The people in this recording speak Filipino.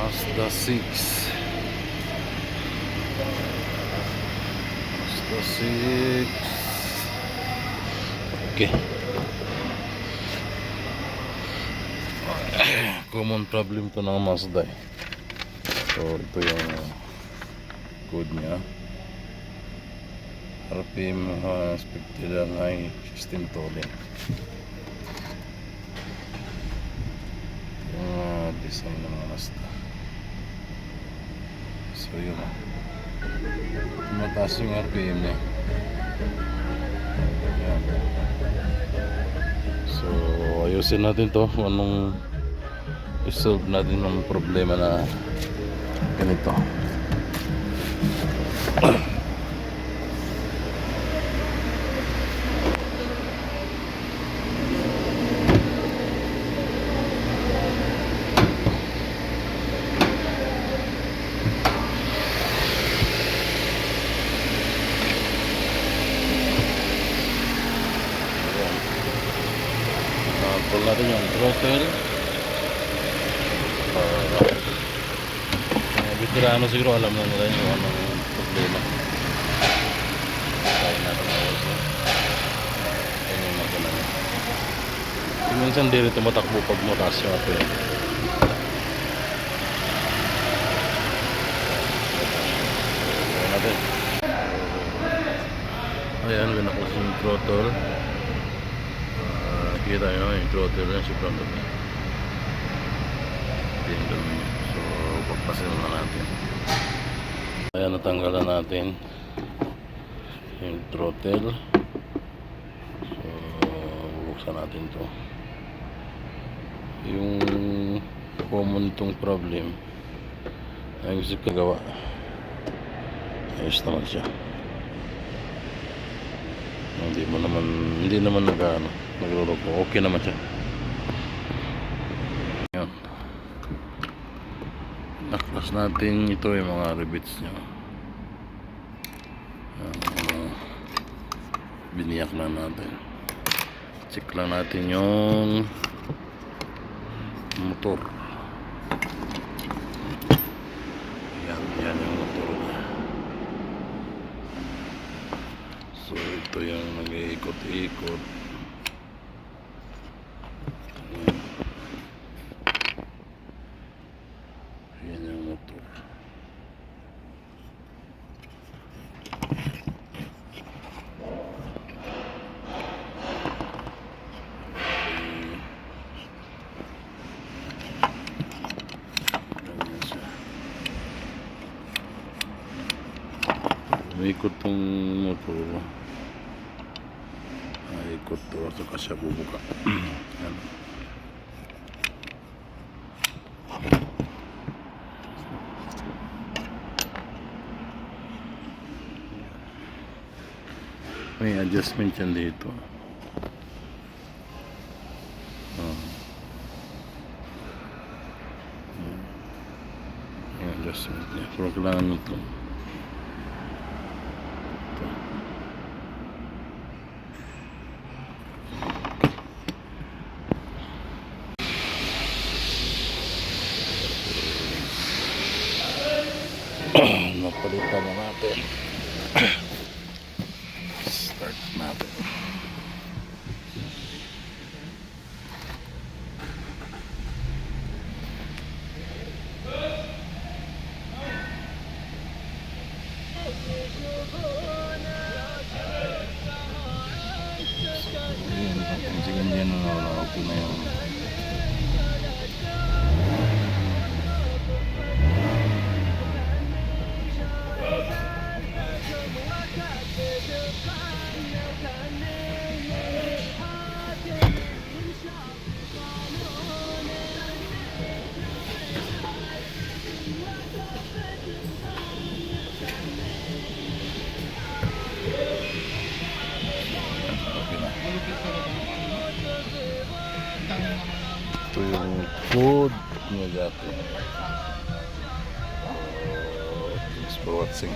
Mazda 6. Mazda 6. Okay. Common problem to ng Mazda eh. So ito yung code niya. RPM expected ang high system tolling. Yung design ng Mazda. So yun, tumataas yung RPM niya. Yan. So ayusin natin to kung anong i-solve natin ng problema na ganito. Pull natin yung throttle. Veterano siguro alam na nila yung anong problema. Kaya natin ayos na. Ayun yung makina niya. Minsan di rin tumatakbo pag mataas yung RPM. Ayan natin. Ayan, ganakos yung throttle. Kita nyo yung throttle na sobrang dami. So papasin na natin. Ayan, natanggalan natin yung throttle. So bubuksan natin to. Yung common itong problem ay gusto kagawa, ayos naman siya. Hindi naman nagluluko. Okay naman siya. Yan. Naklas natin ito yung mga rivets niya. Biniyak na natin. Check lang natin yung motor. Yan yung motor niya. So ito yung nag-iikot-ikot. Yan yung motor. Umikot tong motor. Ikot to, saka siya bubuka. Yan. May adjustment yan dito. May adjustment niya. Pero kailangan ito. Napalitan na natin. Start natin. Sige, ganyan na okay na yun. Ito yung code niya dati. Thanks for watching.